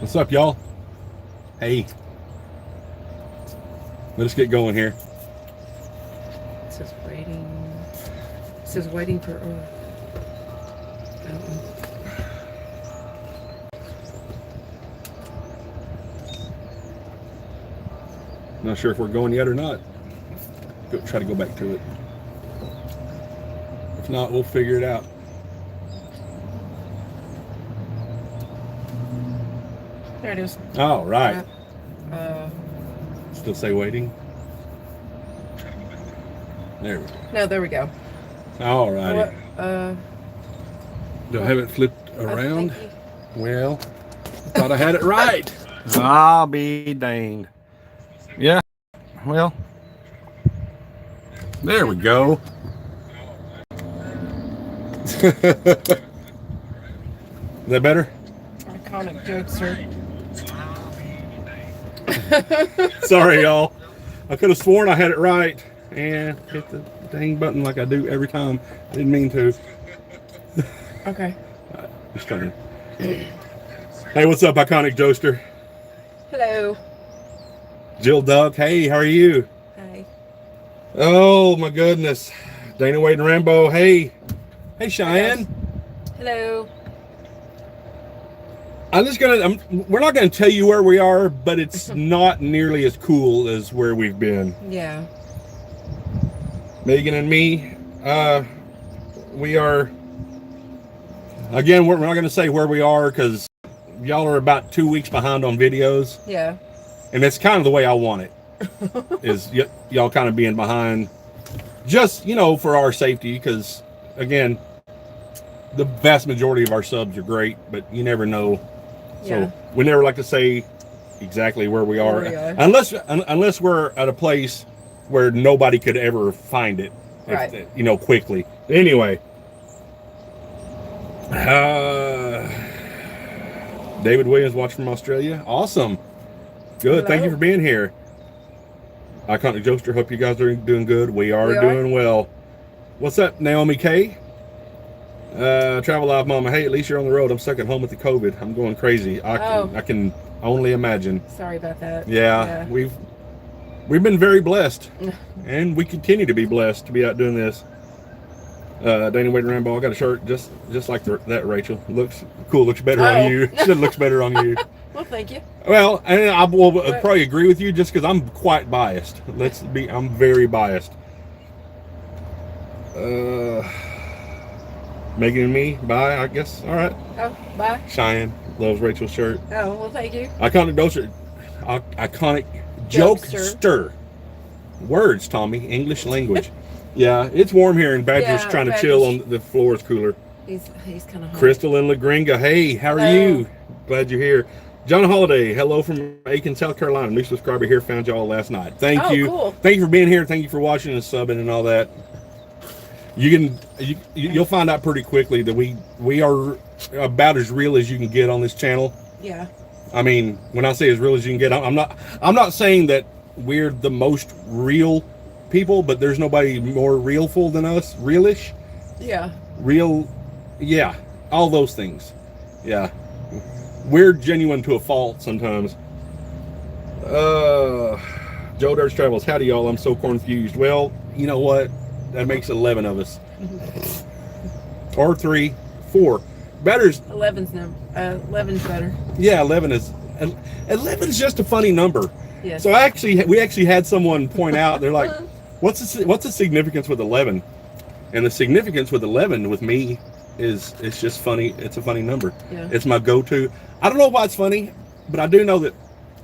What's up, y'all? Hey, let's get going here. It says waiting. It says waiting for. Not sure if we're going yet or not. Try to go back to it. If not, we'll figure it out. There it is. All right. Still say waiting. There we go. No, there we go. All righty. Do I have it flipped around? Well, I thought I had it right. I'll be danged. Yeah, well, there we go. Is that better? Iconic jokester. Sorry, y'all. I could have sworn I had it right and hit the dang button like I do every time. I didn't mean to. Okay. Just trying to. Hey, what's up, Iconic Joester? Hello. Jill Duck, hey, how are you? Hi. Oh my goodness. Dana Wade and Rambo, hey. Hey, Cheyenne. Hello. We're not gonna tell you where we are, but it's not nearly as cool as where we've been. Yeah. Megan and me, we are, again, we're not gonna say where we are because y'all are about 2 weeks behind on videos. Yeah. And that's kind of the way I want it, is y'all kind of being behind, just, for our safety, because, again, the vast majority of our subs are great, but you never know. Yeah. So we never like to say exactly where we are, unless we're at a place where nobody could ever find it, right. Quickly. Anyway, David Williams watching from Australia. Awesome. Good. Hello. Thank you for being here. Iconic Jokester, hope you guys are doing good. We are doing well. What's up, Naomi K? Travel Live Mama. Hey, at least you're on the road. I'm stuck at home with the COVID. I'm going crazy. I can only imagine. Sorry about that. Yeah. We've been very blessed, and we continue to be blessed to be out doing this. Dana Wade and Rambo, I got a shirt just like that, Rachel. Looks cool. Looks better on you. It looks better on you. Well, thank you. Well, and I will probably agree with you just because I'm quite biased. I'm very biased. Megan and me, bye, I guess. All right. Oh, bye. Cheyenne loves Rachel's shirt. Oh, well, thank you. Iconic jokester. Words, Tommy. English language. Yeah, it's warm here, and Badger's trying to chill on the floor is cooler. He's kind of hot. Crystal and Lagringa, hey, how are you? Glad you're here. John Holiday, hello from Aiken, South Carolina. New subscriber here, found y'all last night. Thank you. Cool. Thank you for being here. Thank you for watching and subbing and all that. You'll find out pretty quickly that we are about as real as you can get on this channel. Yeah. I mean, when I say as real as you can get, I'm not saying that we're the most real people, but there's nobody more realful than us. Realish. Yeah. Real. Yeah. All those things. Yeah. We're genuine to a fault sometimes. Joe Dirts Travels. Howdy, y'all. I'm so confused. Well, you know what? That makes 11 of us. Or 3, 4. Better's 11's better. Yeah, 11 is just a funny number. Yes. So we actually had someone point out, they're like, what's the significance with 11? And the significance with 11 with me is it's just funny. It's a funny number. Yeah. It's my go-to. I don't know why it's funny, but I do know that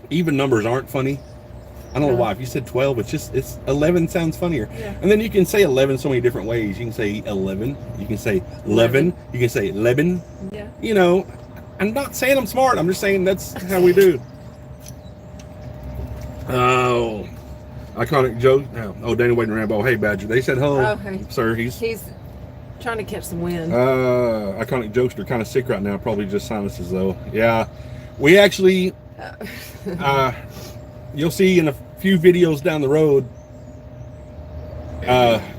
even numbers aren't funny. I don't know why. If you said 12, it's 11 sounds funnier. Yeah. And then you can say 11 so many different ways. You can say 11. You can say 11. You can say 11. Yeah. I'm not saying I'm smart. I'm just saying that's how we do. Oh, Iconic Joe. Oh, Dana Wade and Rambo. Hey, Badger. They said hello. Oh, hey. Sir, He's trying to catch some wind. Iconic Jokester, kind of sick right now. Probably just sinuses, though. Yeah. We actually... you'll see in a few videos down the road,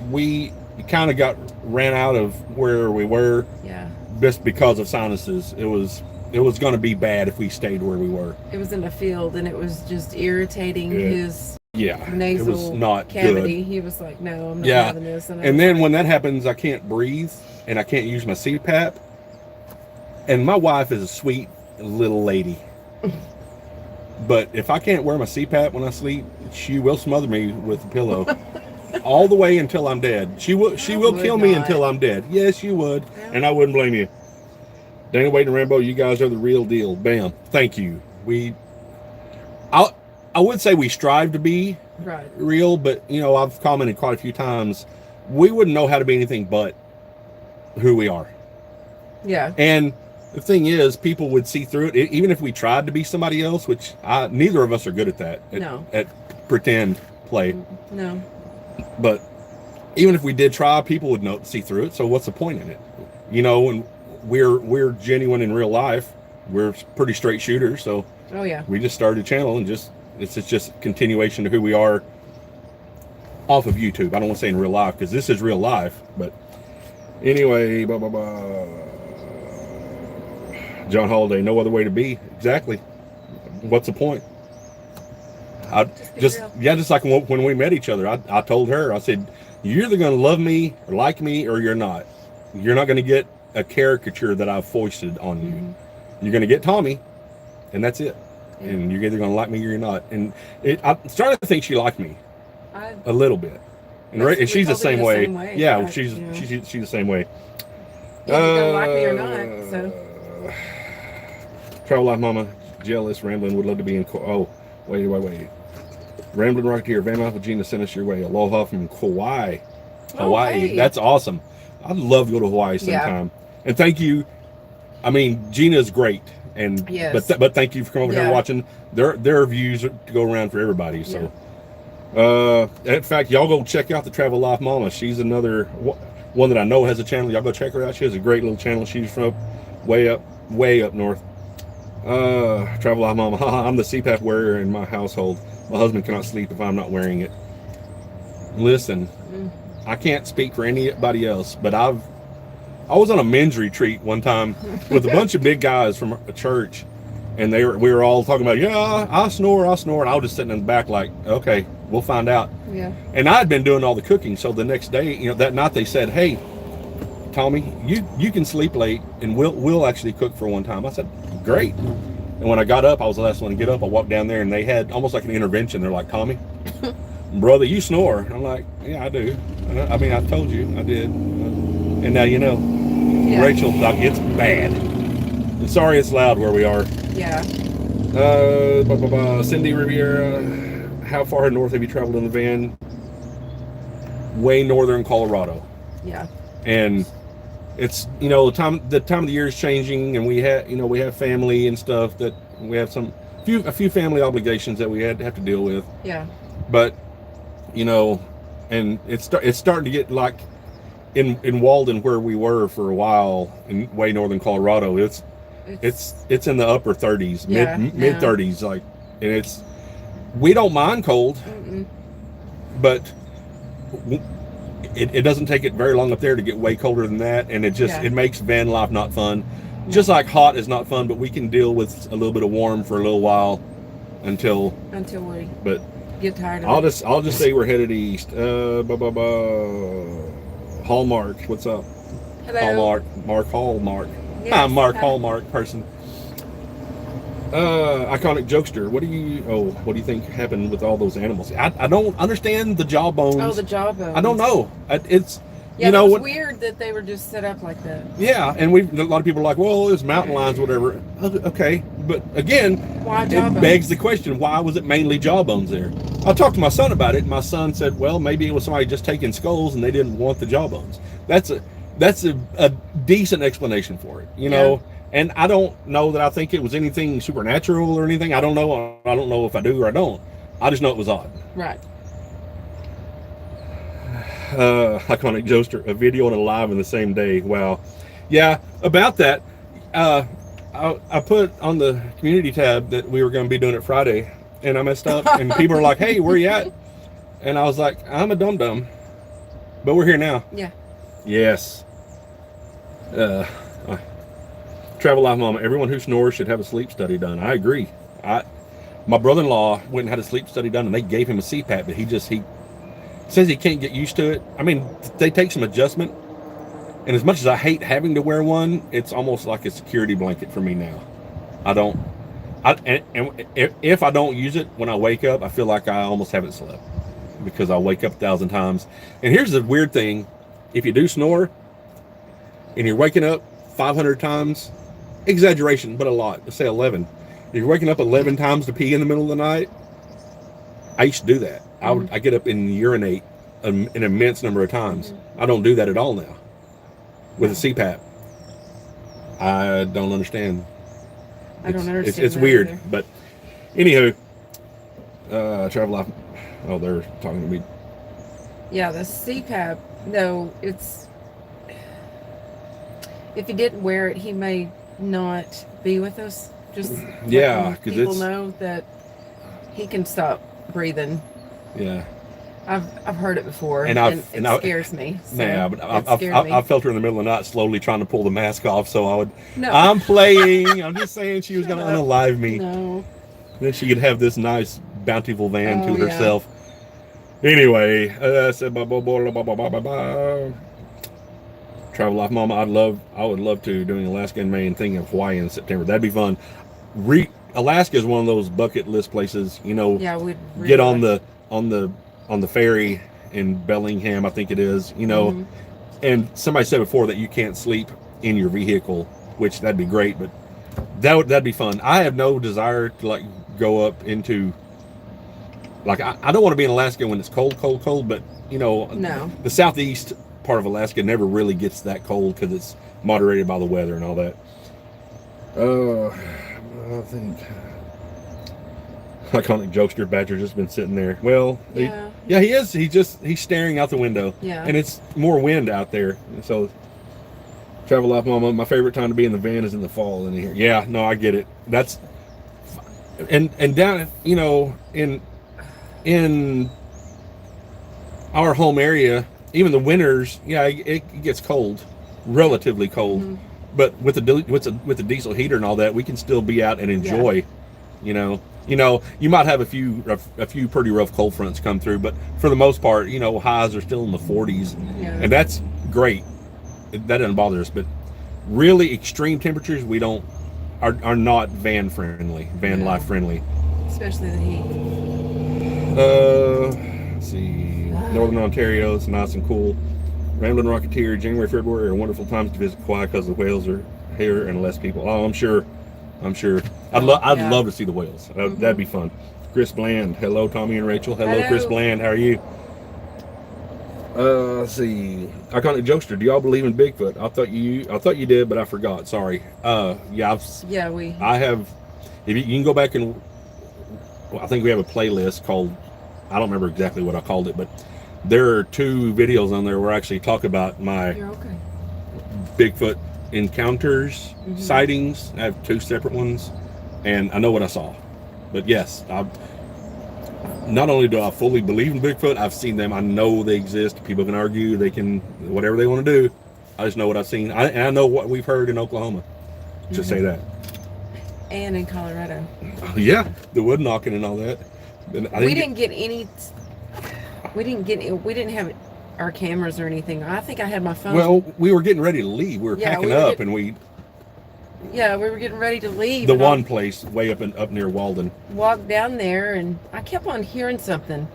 we kind of ran out of where we were. Yeah. Just because of sinuses. It was it was going to be bad if we stayed where we were. It was in a field, and it was just irritating his it nasal was not cavity. good. He was like, "No, I'm not having this." And then when that happens, I can't breathe and I can't use my CPAP. And my wife is a sweet little lady, but if I can't wear my CPAP when I sleep, she will smother me with a pillow all the way until I'm dead. She will kill me until I'm dead. Yes, you would, and I wouldn't blame you. Dana Wade and Rambo, you guys are the real deal. Bam, thank you. I would say we strive to be real, but you know, I've commented quite a few times, we wouldn't know how to be anything but who we are. Yeah. And the thing is, people would see through it, even if we tried to be somebody else, which neither of us are good at that. At pretend play. No. But even if we did try, people would see through it. So what's the point in it? You know, and we're genuine in real life. We're pretty straight shooters, so we just started a channel and it's just a continuation of who we are off of YouTube. I don't want to say in real life because this is real life, but anyway, John Holiday, no other way to be. Exactly. What's the point? Just like when we met each other, I told her, I said, you're either going to love me or like me or you're not. You're not going to get a caricature that I've foisted on you. You're going to get Tommy, and that's it. And you're either going to like me or you're not. And I'm starting to think she liked me a little bit. And she's the same way. Yeah, she's the same way. You're going to like me or not, so. Travel Life Mama, jealous, Rambling, would love to be in. Wait. Rambling Rocketeer, Van Alpha Gina sent us your way. Aloha from Hawaii. Hey. That's awesome. I'd love to go to Hawaii sometime. And thank you. I mean, Gina's great, and but thank you for coming over here and watching. Their views to go around for everybody. So, in fact, y'all go check out the Travel Life Mama. She's another one that I know has a channel. Y'all go check her out. She has a great little channel. She's from way up north. Travel Life Mama. I'm the CPAP wearer in my household. My husband cannot sleep if I'm not wearing it. Listen, I can't speak for anybody else, but I was on a men's retreat one time with a bunch of big guys from a church, and we were all talking about, I snore, and I was just sitting in the back like, okay, we'll find out. Yeah. And I had been doing all the cooking, so the next day, that night they said, hey, Tommy, you can sleep late, and we'll actually cook for one time. I said, great. And when I got up, I was the last one to get up. I walked down there, and they had almost like an intervention. They're like, Tommy, brother, you snore. I'm like, yeah, I do. I mean, I told you I did. And now you know. Yeah. Rachel, like, it's bad. I'm sorry it's loud where we are. Yeah. Cindy Riviera, how far north have you traveled in the van? Way northern Colorado. Yeah. And it's, the time of the year is changing, and we have family and stuff that we have a few family obligations that we have to deal with. Yeah. But and it's starting to get like in Walden, where we were for a while in way northern Colorado. It's in the upper 30s, mid 30s, like, and we don't mind cold, but it doesn't take it very long up there to get way colder than that, and it makes van life not fun. Just like hot is not fun, but we can deal with a little bit of warm for a little while until we get tired of it. I'll just say we're headed east. Hallmark, what's up? Hello. Hallmark. Yes. I'm Mark Hallmark person. Iconic jokester. What do you think happened with all those animals? I don't understand the jawbones. Oh, the jawbones. I don't know. It's it's weird that they were just set up like that. Yeah, and a lot of people are like, well, it's mountain lions, whatever. Okay, but again, why jawbones? It begs the question: why was it mainly jawbones there? I talked to my son about it. And my son said, well, maybe it was somebody just taking skulls and they didn't want the jawbones. That's a decent explanation for it, And I don't know that I think it was anything supernatural or anything. I don't know. I don't know if I do or I don't. I just know it was odd. Right. Iconic Joester, a video and a live in the same day. Wow. Yeah, about that. I put on the community tab that we were going to be doing it Friday, and I messed up. And people are like, hey, where you at? And I was like, I'm a dum-dum. But we're here now. Yeah. Yes. Travel Life Mama, everyone who snores should have a sleep study done. I agree. My brother-in-law went and had a sleep study done, and they gave him a CPAP, but he says he can't get used to it. I mean, they take some adjustment, and as much as I hate having to wear one, it's almost like a security blanket for me now. If I don't use it when I wake up, I feel like I almost haven't slept because I wake up 1,000 times. And here's the weird thing: if you do snore and you're waking up 500 times, exaggeration, but a lot. Let's say 11. If you're waking up 11 times to pee in the middle of the night, I used to do that. I get up and urinate an immense number of times. I don't do that at all now with a CPAP. I don't understand. I don't understand. It's weird, either. But anywho, Travel Life. Oh, they're talking to me. Yeah, the CPAP. No, it's if he didn't wear it, he may not be with us. Just yeah, because people know that he can stop breathing. Yeah, I've heard it before, and it scares me. So yeah, but I felt her in the middle of the night slowly trying to pull the mask off. So I would. No. I'm playing. I'm just saying she was going to unalive me. No. Then she could have this nice bountiful van to herself. Anyway, I said bye. Travel Life Mama. I would love to doing Alaska and Maine, thinking of Hawaii in September. That'd be fun. Alaska is one of those bucket list places. You know. Yeah, we'd really get on the ferry in Bellingham, I think it is. You know, and somebody said before that you can't sleep in your vehicle, which that'd be great, but that'd be fun. I have no desire to like go up into like I don't want to be in Alaska when it's cold, but you know, the southeast part of Alaska never really gets that cold because it's moderated by the weather and all that. I think iconic jokester Badger just been sitting there. Well, he is. He's staring out the window. Yeah, and it's more wind out there. So, Travel Life Mama, my favorite time to be in the van is in the fall in here. Yeah, no, I get it. That's and down, you know, in our home area, even the winters, yeah, it gets cold, relatively cold. But with the diesel heater and all that, we can still be out and enjoy. Yeah. You know, you might have a few pretty rough cold fronts come through, but for the most part, you know, highs are still in the 40s, and that's great. That doesn't bother us. But really extreme temperatures, we are not van life friendly. Especially the heat. Let's see, Northern Ontario, it's nice and cool. Ramblin' Rocketeer, January, February are wonderful times to visit Kauai because the whales are here and less people. Oh, I'm sure. I'd love to see the whales. That'd be fun. Chris Bland. Hello, Tommy and Rachel. Hello, Chris Bland. How are you? Let's see. Iconic jokester. Do y'all believe in Bigfoot? I thought you did, but I forgot. Sorry. I have. If you can go back and, I think we have a playlist called. I don't remember exactly what I called it, but there are 2 videos on there where I actually talk about my Bigfoot encounters, sightings. I have 2 separate ones, and I know what I saw. But yes, not only do I fully believe in Bigfoot, I've seen them. I know they exist. People can argue, they can whatever they want to do. I just know what I've seen. I know what we've heard in Oklahoma. Just say that. And in Colorado. Yeah, the wood knocking and all that. We didn't have our cameras or anything. I think I had my phone. Well, we were getting ready to leave. We were packing up, and we were getting ready to leave. The one place way up near Walden. Walked down there, and I kept on hearing something.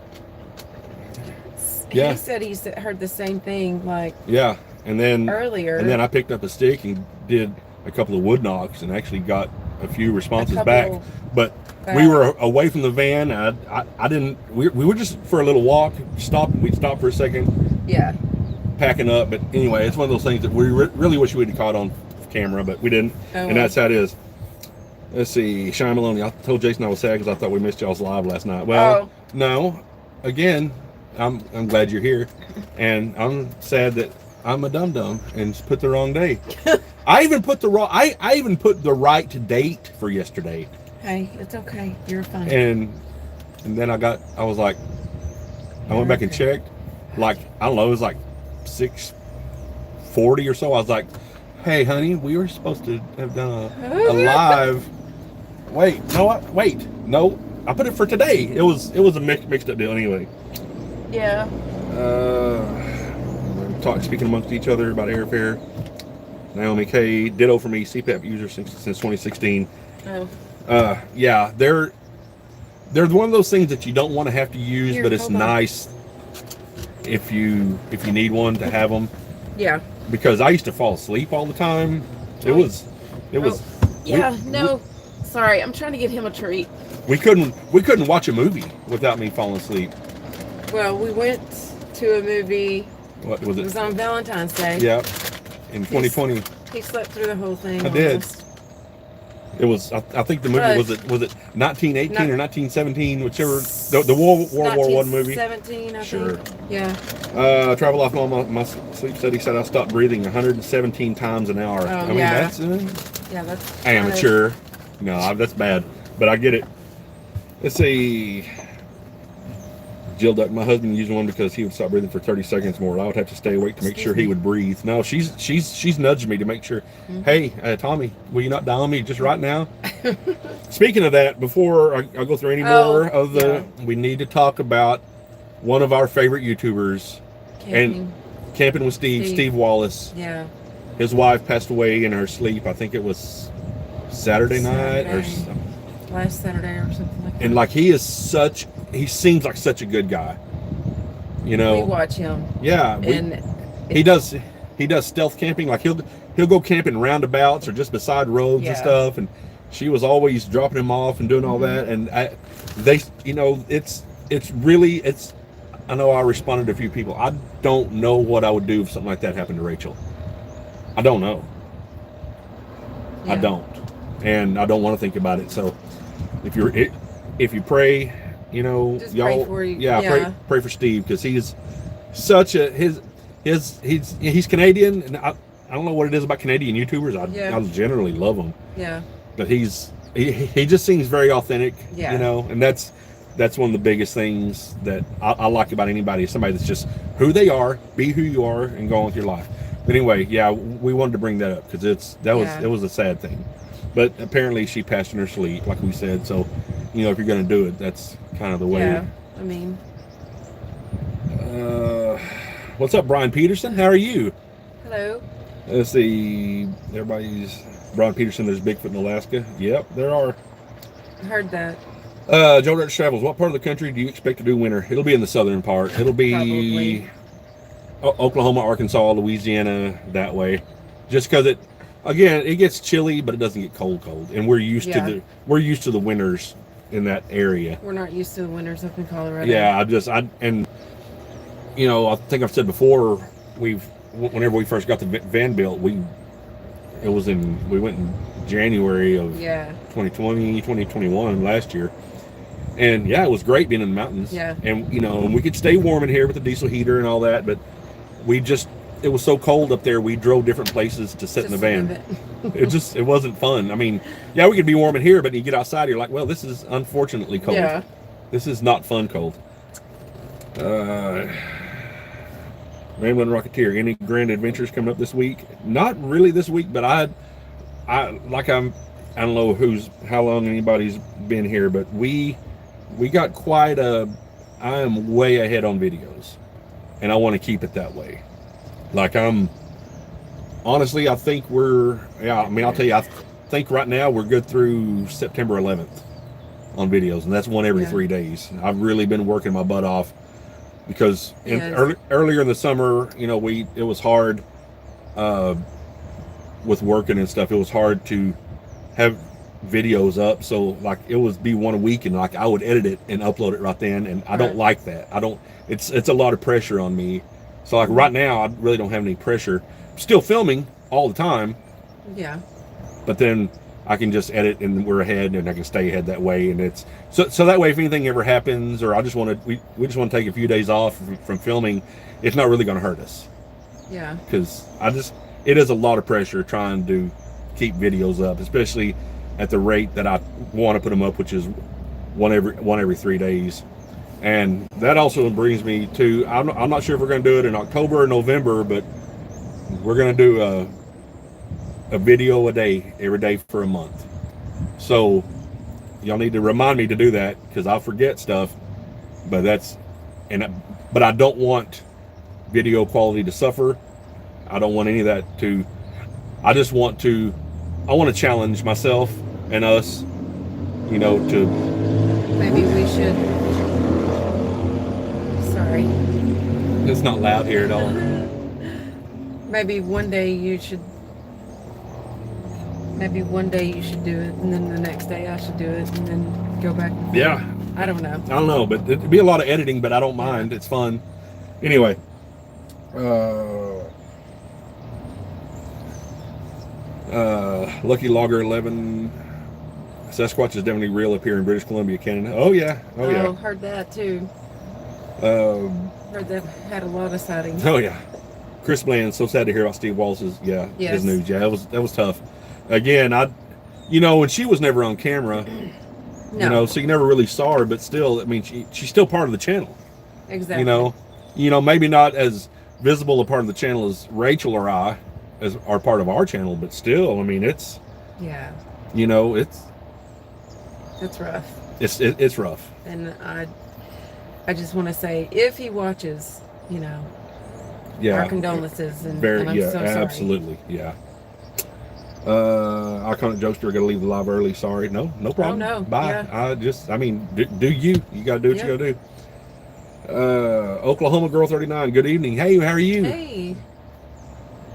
Yeah. He said heard the same thing, like and then earlier. And then I picked up a stick and did a couple of wood knocks and actually got a few responses back. But we were away from the van. I didn't. We were just for a little walk. We'd stop for a second. Yeah. Packing up, but anyway, it's one of those things that we really wish we'd have caught on camera, but we didn't, and that's how it is. Let's see, Shine Maloney. I told Jason I was sad because I thought we missed y'all's live last night. Well, no. Again, I'm glad you're here, and I'm sad that I'm a dum-dum and put the wrong day. I even put the right date for yesterday. Hey, it's okay. You're fine. And then I was like, I went back and checked. Like, I don't know, it was like 6:40 or so. I was like, Hey, honey, we were supposed to have done a live. Wait, no, wait, no. I put it for today. It was a mixed up deal anyway. Yeah. Speaking amongst each other about airfare. Naomi K, ditto for me, CPAP user since 2016. Oh. Yeah, they're one of those things that you don't want to have to use, Here, but it's hold on. nice if you need one to have them. Yeah. Because I used to fall asleep all the time. It was. Yeah. Sorry, I'm trying to get him a treat. We couldn't watch a movie without me falling asleep. Well, we went to a movie. What was It it? was on Valentine's Day. Yeah, in 2020. He slept through the whole thing. I did. almost. It was. I think the movie But- was it 1918 or 1917, whichever the World War I movie. 1917, I Sure. think. Yeah. Travel off on my sleep study said I stopped breathing 117 times an hour. Oh, I mean yeah. that's Yeah, that's amateur. No, that's bad, but I get it. Let's see. Jill Duck, my husband used one because he would stop breathing for 30 seconds more. I would have to stay awake to make sure he would breathe. No, she's nudged me to make sure. Mm-hmm. Hey, Tommy, will you not die on me just right now? Speaking of that, before I go through any more of the, we need to talk about one of our favorite YouTubers, Camping. Camping with Steve Wallace. Yeah. His wife passed away in her sleep. I think it was Saturday night or something. Last Saturday or something like that. And like he seems like such a good guy. You know. We watch him. Yeah. He does stealth camping. Like he'll go camping roundabouts or just beside roads and stuff. And she was always dropping him off and doing all that. And it's I know I responded to a few people. I don't know what I would do if something like that happened to Rachel. I don't know. Yeah. I don't. And I don't want to think about it. So if you pray, Just y'all, pray for you. pray for Steve, because he's such a he's Canadian, and I don't know what it is about Canadian YouTubers. I generally love them. Yeah. But he just seems very authentic. Yeah. And that's one of the biggest things that I like about anybody. Somebody that's just who they are, be who you are, and go on with your life. But anyway, yeah, we wanted to bring that up because it was a sad thing. But apparently she passed in her sleep, like we said. So, if you're going to do it, that's kind of the way. Yeah. I mean. What's up, Brian Peterson? How are you? Hello. Let's see. Everybody's Brian Peterson. There's Bigfoot in Alaska. Yep, there are. Heard that. Joe Dutch Travels. What part of the country do you expect to do winter? It'll be in the southern part. It'll be Probably. Oklahoma, Arkansas, Louisiana, that way. Just because it gets chilly, but it doesn't get cold, and we're used to the winters in that area. We're not used to the winters up in Colorado. Yeah, I think I've said before, whenever we first got the van built, we went in January of 2020, 2021 last year. And yeah, it was great being in the mountains. Yeah. And and we could stay warm in here with the diesel heater and all that, but it was so cold up there, we drove different places to sit in the van. It wasn't fun. I mean, yeah, we could be warm in here, but you get outside, you're like, well, this is unfortunately cold. Yeah. This is not fun cold. Ramblin' Rocketeer, any grand adventures coming up this week? Not really this week, but I don't know how long anybody's been here, but we got I am way ahead on videos, and I want to keep it that way. Like honestly, I think I'll tell you, I think right now we're good through September 11th on videos, and that's one every 3 days. I've really been working my butt off because earlier in the summer, it was hard with working and stuff. It was hard to have videos up, so like it would be one a week, and like I would edit it and upload it right then, and I don't like that. It's a lot of pressure on me. So like right now, I really don't have any pressure. Still filming all the time. Yeah. But then I can just edit, and we're ahead, and I can stay ahead that way. And it's so that way, if anything ever happens, or we just want to take a few days off from filming, it's not really going to hurt us. Yeah. Because it is a lot of pressure trying to keep videos up, especially at the rate that I want to put them up, which is one every 3 days. And that also brings me to, I'm not sure if we're going to do it in October or November, but we're going to do a video a day, every day for a month. So y'all need to remind me to do that because I'll forget stuff. But but I don't want video quality to suffer. I don't want any of that to. I want to challenge myself and us, to. Maybe we should. Sorry. It's not loud here at all. Maybe one day you should. Maybe one day you should do it, and then the next day I should do it, and then go back. Yeah. I don't know. I don't know, but it'd be a lot of editing, but I don't mind. It's fun. Anyway. Lucky Logger 11. Sasquatch is definitely real up here in British Columbia, Canada. Oh yeah. Oh yeah. Heard that too. Heard that had a lot of sightings. Oh yeah. Chris Bland, so sad to hear about Steve Wallace's his news. Yeah, that was tough. Again, and she was never on camera. No. So you never really saw her, but still, I mean, she's still part of the channel. Exactly. Maybe not as visible a part of the channel as Rachel or I are part of our channel, but still, I mean, it's. Yeah. It's rough. It's rough. And I just want to say, if he watches, our condolences, and I'm so sorry. Absolutely, yeah. Iconic Jokester, gotta leave the live early. Sorry, no problem. Oh, no. Bye. Yeah. Do you gotta do what you gotta do. Oklahoma Girl 39. Good evening. Hey, how are you? Hey.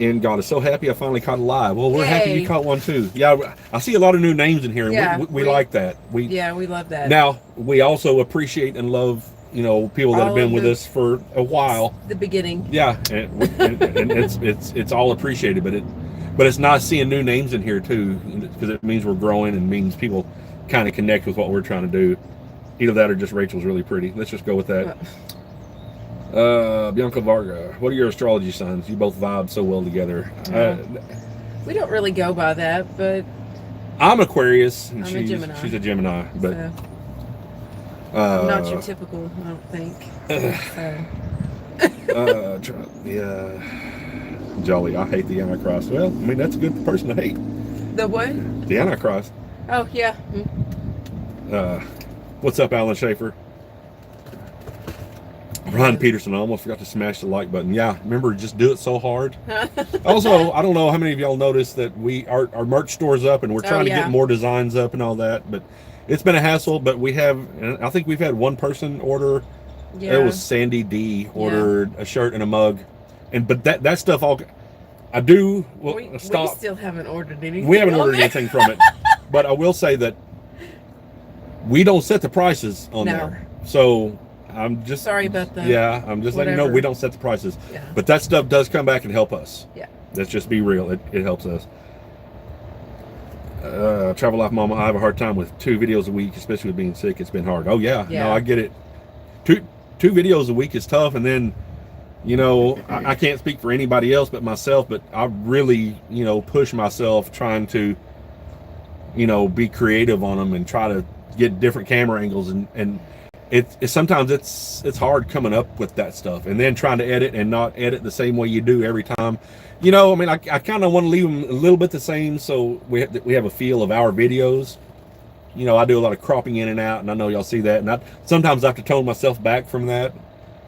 And God is so happy I finally caught a live. Well, we're happy you caught one too. Yeah, I see a lot of new names in here. Yeah, we like that. We love that. Now we also appreciate and love people that have been with us for a while. The beginning. Yeah, and it's all appreciated, but it's nice seeing new names in here too, because it means we're growing and means people kind of connect with what we're trying to do. Either that or just Rachel's really pretty. Let's just go with that. Bianca Varga, what are your astrology signs? You both vibe so well together. We don't really go by that, but I'm Aquarius and I'm a Gemini. She's a Gemini, but I'm not your typical, I don't think. Jolly, I hate the Antichrist. Well, I mean, that's a good person to hate. The what? The Antichrist. Oh, yeah. What's up, Alan Schaefer? Ron Peterson, I almost forgot to smash the like button. Yeah, remember, just do it so hard. Also, I don't know how many of y'all noticed that our merch store's up and we're trying to get more designs up and all that, but it's been a hassle. But I think we've had one person order. Yeah. It was Sandy D ordered a shirt and a mug, but that stuff all I do. Well, we stop. Still haven't ordered anything. We haven't ordered anything from it, but I will say that we don't set the prices on there, so. I'm just sorry about that. Yeah, I'm just letting you know we don't set the prices. Yeah. But that stuff does come back and help us. Yeah. Let's just be real. It helps us. Travel Life Mama, I have a hard time with 2 videos a week, especially with being sick. It's been hard. Oh yeah. No, I get it. Two videos a week is tough, and then I can't speak for anybody else but myself, but I really push myself trying to be creative on them and try to get different camera angles and sometimes it's hard coming up with that stuff, and then trying to edit and not edit the same way you do every time. I mean, I kind of want to leave them a little bit the same, so we have a feel of our videos. I do a lot of cropping in and out, and I know y'all see that, and sometimes I have to tone myself back from that.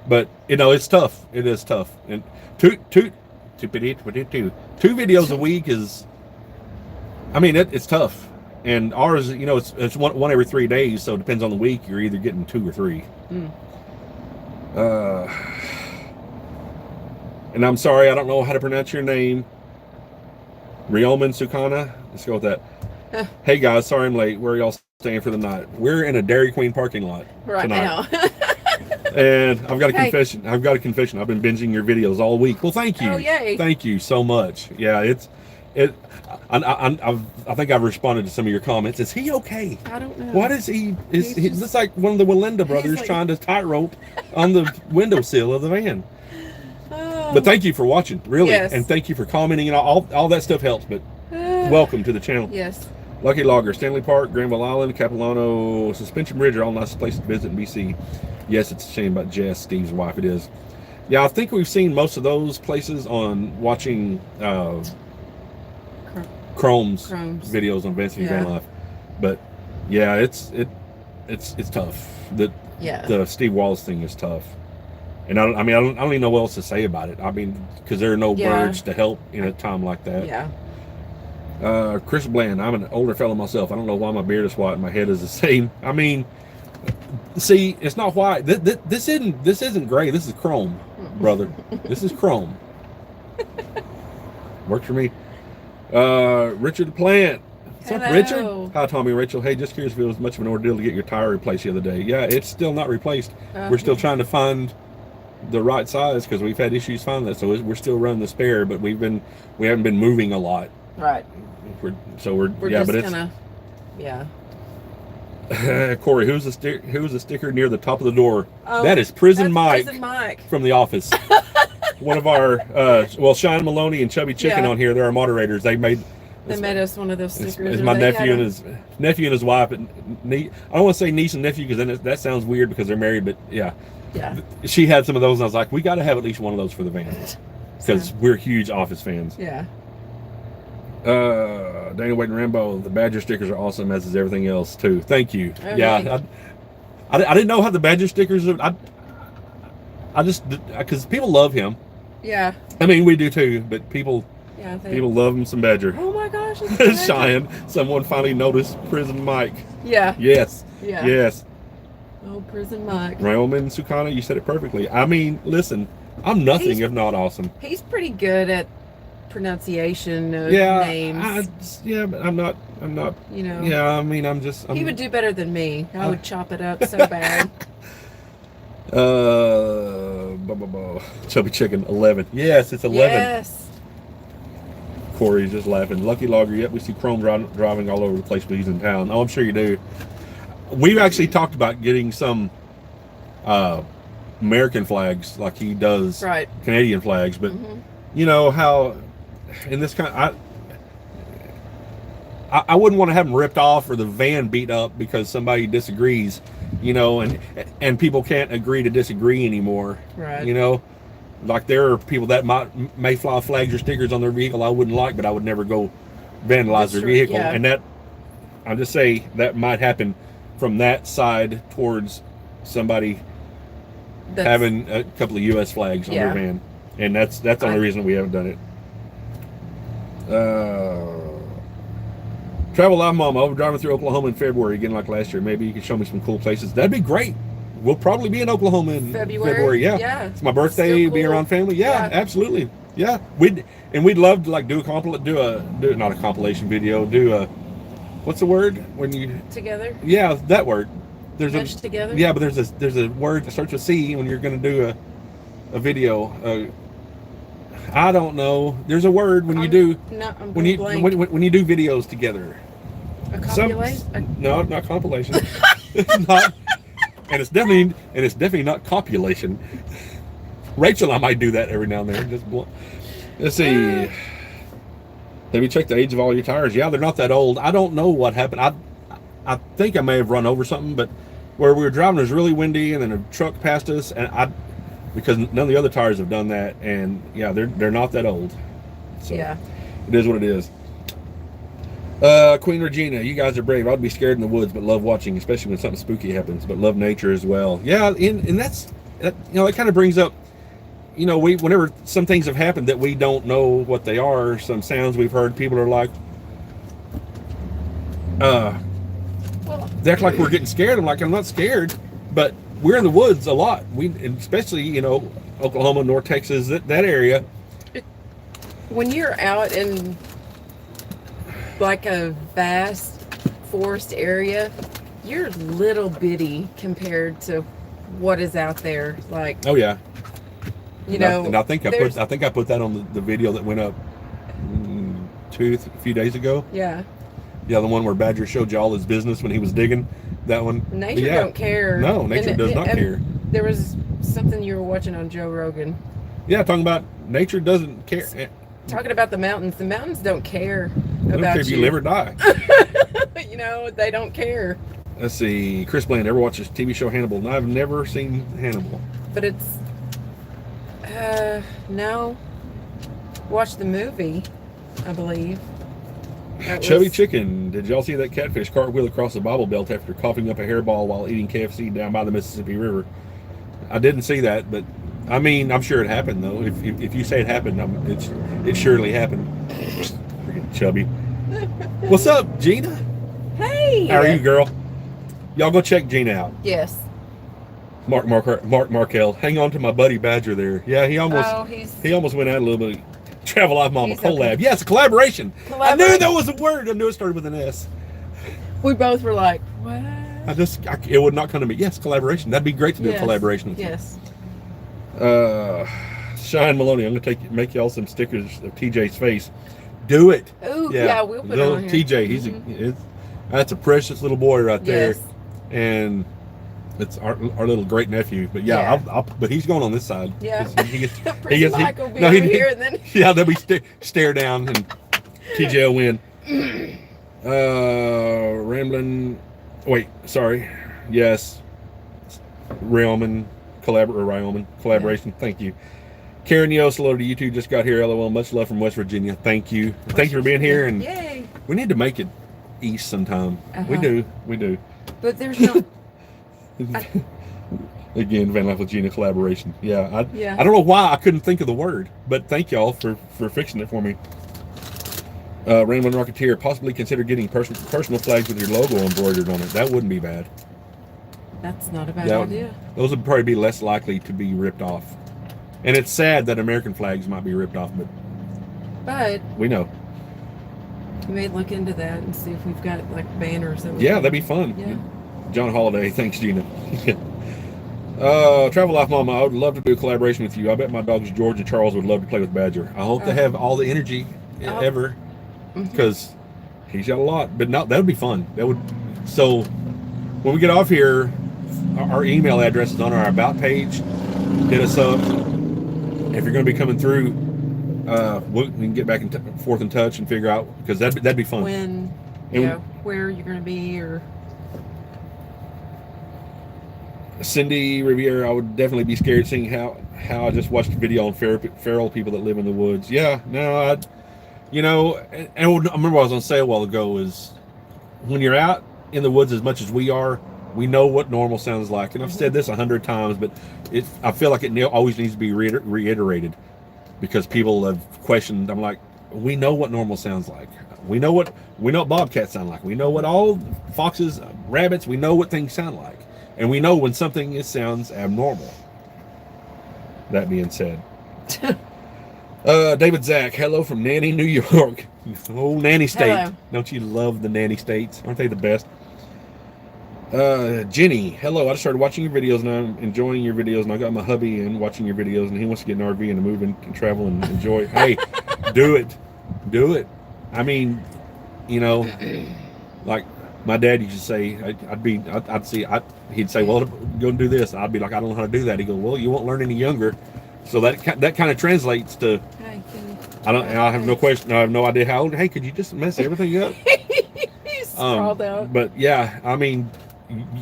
But it's tough. It is tough, and two videos a week is. I mean, it's tough. And ours, it's one every 3 days, so it depends on the week. You're either getting 2 or 3. And I'm sorry, I don't know how to pronounce your name. Rioman Sukana? Let's go with that. Hey guys, sorry I'm late. Where are y'all staying for the night? We're in a Dairy Queen parking lot right tonight. Now. And I've got a confession. I've been binging your videos all week. Well, thank you. Oh, yay. Thank you so much. Yeah, I think I've responded to some of your comments. Is he okay? I don't know. What is he? He looks like one of the Walinda brothers trying to tightrope on the windowsill of the van. But thank you for watching, really. Yes. And thank you for commenting, and all that stuff helps. But welcome to the channel. Yes. Lucky Logger, Stanley Park, Granville Island, Capilano, Suspension Bridge are all nice places to visit in BC. Yes, it's a shame about Jess, Steve's wife. It is. Yeah, I think we've seen most of those places on watching Chrome's videos on Vanity Van Life. But yeah, it's tough. The Steve Wallace thing is tough. And I don't even know what else to say about it. I mean, because there are no words to help in a time like that. Yeah. Chris Bland, I'm an older fellow myself. I don't know why my beard is white and my head is the same. I mean, see, it's not white. This isn't gray. This is chrome, brother. This is chrome. Works for me. Richard the Plant. What's up, Richard? Hi, Tommy and Rachel. Hey, just curious if it was much of an ordeal to get your tire replaced the other day. Yeah, it's still not replaced. We're still trying to find the right size because we've had issues finding that. So we're still running the spare, but we haven't been moving a lot. Right. We're just but it's kinda, yeah. Corey, who's the sticker near the top of the door? That is Prison Mike from The Office. One of our Shine Maloney and Chubby Chicken on here. They're our moderators. They made us one of those stickers. It's my nephew and his wife. I don't want to say niece and nephew because then that sounds weird because they're married. But yeah. She had some of those, and I was like, we got to have at least one of those for the van because we're huge Office fans. Yeah. Daniel Wade and Rambo, the Badger stickers are awesome, as is everything else too. Thank you. Okay. Yeah, I didn't know how the Badger stickers. I just because people love him. Yeah. I mean, we do too, but people love him some Badger. Oh my gosh, it's Cheyenne. Someone finally noticed Prison Mike. Yeah. Yes. Yeah. Yes. Oh, Prison Mike. Railman Sukana, you said it perfectly. I mean, listen, I'm nothing if not awesome. He's pretty good at pronunciation of names. But I'm not. You know. Yeah, I mean, he would do better than me. I would chop it up so bad. Chubby Chicken 11. Yes, it's 11. Yes. Corey's just laughing. Lucky Logger. Yep, we see Chrome driving all over the place, but he's in town. Oh, I'm sure you do. We've actually talked about getting some American flags like he does Canadian flags, but you know how in this kind I wouldn't want to have them ripped off or the van beat up because somebody disagrees, you know, and people can't agree to disagree anymore. Right. You know, like there are people that may fly flags or stickers on their vehicle I wouldn't like, but I would never go vandalize their vehicle. Yeah. And that, I'll just say that might happen from that side towards somebody having a couple of U.S. flags on their van. And that's the only reason we haven't done it. Travel Live Mama, I'll be driving through Oklahoma in February again like last year. Maybe you can show me some cool places. That'd be great. We'll probably be in Oklahoma in February. Yeah. It's my birthday, be around family. Yeah, absolutely. Yeah. We'd love to like do not a compilation video, what's the word when you together? Yeah, that word. Mesh together? Yeah, but there's a word that starts with C when you're going to do a video. I don't know. There's a word when you do when you do videos together. A compilation? No, not compilation. It's not, and it's definitely not copulation. Rachel, I might do that every now and then. Let's see. Have you checked the age of all your tires? Yeah, they're not that old. I don't know what happened. I think I may have run over something, but where we were driving, it was really windy, and then a truck passed us, and because none of the other tires have done that, and yeah, they're not that old. So it is what it is. Queen Regina, you guys are brave. I'd be scared in the woods, but love watching, especially when something spooky happens. But love nature as well. Yeah, and that it kind of brings up, you know, whenever some things have happened that we don't know what they are, some sounds we've heard, people are like, they act like we're getting scared. I'm like, I'm not scared, but we're in the woods a lot. And especially, you know, Oklahoma, North Texas, that area. When you're out in like a vast forest area, you're little bitty compared to what is out there. Like, oh yeah, you know. And I think I put that on the video that went up a few days ago. Yeah. Yeah, the one where Badger showed you all his business when he was digging. That one. Nature don't care. No, nature does not care. There was something you were watching on Joe Rogan. Yeah, talking about nature doesn't care. Talking about the mountains. The mountains don't care about you. If you live or die. You know, they don't care. Let's see. Chris Bland, ever watch this TV show Hannibal? No, I've never seen Hannibal. But it's... no. Watch the movie, I believe. Chubby Chicken, did y'all see that catfish cartwheel across the Bible Belt after coughing up a hairball while eating KFC down by the Mississippi River? I didn't see that, but I mean, I'm sure it happened though. If you say it happened, it surely happened. Freaking Chubby. What's up, Gina? Hey. How are you, girl? Y'all go check Gina out. Yes. Mark Markel. Hang on to my buddy Badger there. Yeah, he almost went out a little bit. Travel Life Mama collab. Okay. Yes, collaboration. I knew that was a word. I knew it started with an S. We both were like, what? It would not come to me. Yes, collaboration. That'd be great to do a collaboration with yes. you. Shine Maloney, I'm gonna make y'all some stickers of TJ's face. Do it. Ooh, yeah, we'll put little it on here. TJ, that's a precious little boy right there. Yes. And it's our little great nephew. But yeah, but he's going on this side. Yeah. He gets Mike will be over here and then yeah, they'll be stare down and TJ will win. Rambling. Wait, sorry. Yes. Railman collaboration. Yeah. Thank you. Karen Yost, hello to you two. Just got here. LOL. Much love from West Virginia. Thank you. Thank you for being here. And yay. We need to make it east sometime. We do. But there's no. Again, Van Life with Gina collaboration. Yeah. Yeah. I don't know why I couldn't think of the word, but thank y'all for fixing it for me. Rambling Rocketeer, possibly consider getting personal flags with your logo embroidered on it. That wouldn't be bad. That's not a bad idea. Those would probably be less likely to be ripped off. And it's sad that American flags might be ripped off, but we know. We may look into that and see if we've got like banners. Yeah, that'd be fun. Yeah. John Holiday, thanks, Gina. Travel Life Mama, I would love to do a collaboration with you. I bet my dogs George and Charles would love to play with Badger. I hope they have all the energy ever, because he's got a lot. But that would be fun. So when we get off here, our email address is on our About page. Hit us up. If you're going to be coming through, we can get back forth in touch and figure out, because that'd be fun. Where you're going to be, or Cindy Riviera, I would definitely be scared seeing how I just watched a video on feral people that live in the woods. Yeah, no, and I remember what I was going to say a while ago is, when you're out in the woods as much as we are, we know what normal sounds like. And I've said this 100 times, but I feel like it always needs to be reiterated, because people have questioned. I'm like, we know what normal sounds like. We know what bobcats sound like. We know what all foxes, rabbits, we know what things sound like. And we know when something sounds abnormal. That being said. David Zach, hello from Nanny, New York. Oh, Nanny State. Hello. Don't you love the Nanny States? Aren't they the best? Jenny, hello. I just started watching your videos and I'm enjoying your videos, and I got my hubby in watching your videos, and he wants to get an RV and to move and travel and enjoy. Hey, do it. I mean, like my dad used to say, he'd say, well, go and do this. I'd be like, I don't know how to do that. He'd go, well, you won't learn any younger. So that kind of translates to, I have no question. I have no idea how old. Hey, could you just mess everything up? Sprawled out. But yeah, I mean,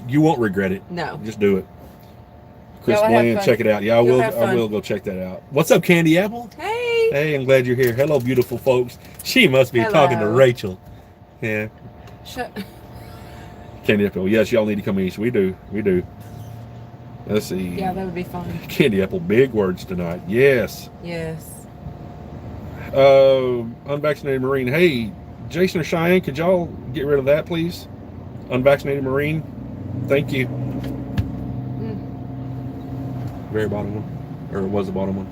you won't regret it. No. Just do it. Chris Bland, check it out. Yeah, I will go check that out. What's up, Candy Apple? Hey, I'm glad you're here. Hello, beautiful folks. She must be talking to Rachel. Yeah. Candy Apple. Yes, y'all need to come east. We do. Let's see. Yeah, that would be fun. Candy Apple, big words tonight. Yes. Unvaccinated Marine. Hey, Jason or Cheyenne, could y'all get rid of that, please? Unvaccinated Marine. Thank you. Very bottom one. Or it was the bottom one.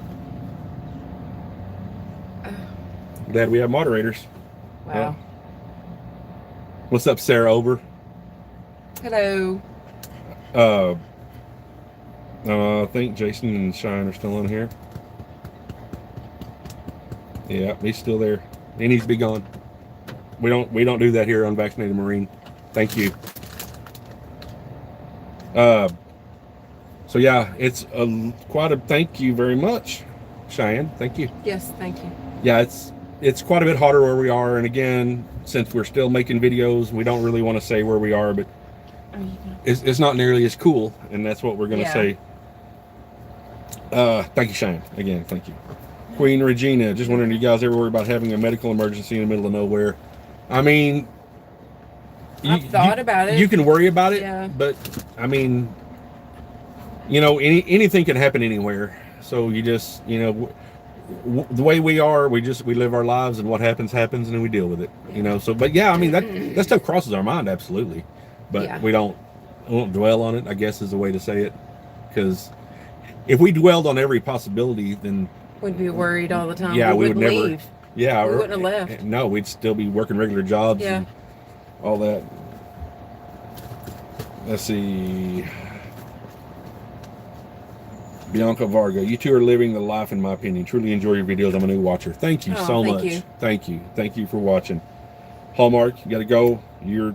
Glad we have moderators. Wow. Yeah. What's up, Sarah Ober? Hello. I think Jason and Cheyenne are still on here. Yeah, he's still there. He needs to be gone. We don't do that here, Unvaccinated Marine. Thank you. So yeah, it's quite a thank you very much, Cheyenne. Thank you. Yes, thank you. Yeah, it's quite a bit hotter where we are, and again, since we're still making videos, we don't really want to say where we are, but it's not nearly as cool, and that's what we're going to say. Thank you, Cheyenne. Again, thank you. Queen Regina, just wondering, do you guys ever worry about having a medical emergency in the middle of nowhere? I mean, I've thought about it. You can worry about it, Yeah. but I mean, you know, anything can happen anywhere. So you just, you know, the way we are, we live our lives, and what happens, and then we deal with it. You know. So, but yeah, I mean that stuff crosses our mind, absolutely, but Yeah. we won't dwell on it, I guess is the way to say it, because if we dwelled on every possibility, then We'd be worried all the time. yeah, we would wouldn't never leave. Yeah, We wouldn't have left. No, we'd still be working regular jobs Yeah. and all that. Let's see. Bianca Varga, you two are living the life, in my opinion. Truly enjoy your videos. I'm a new watcher. Thank you so thank much. you. Thank you for watching. Hallmark, you got to go. You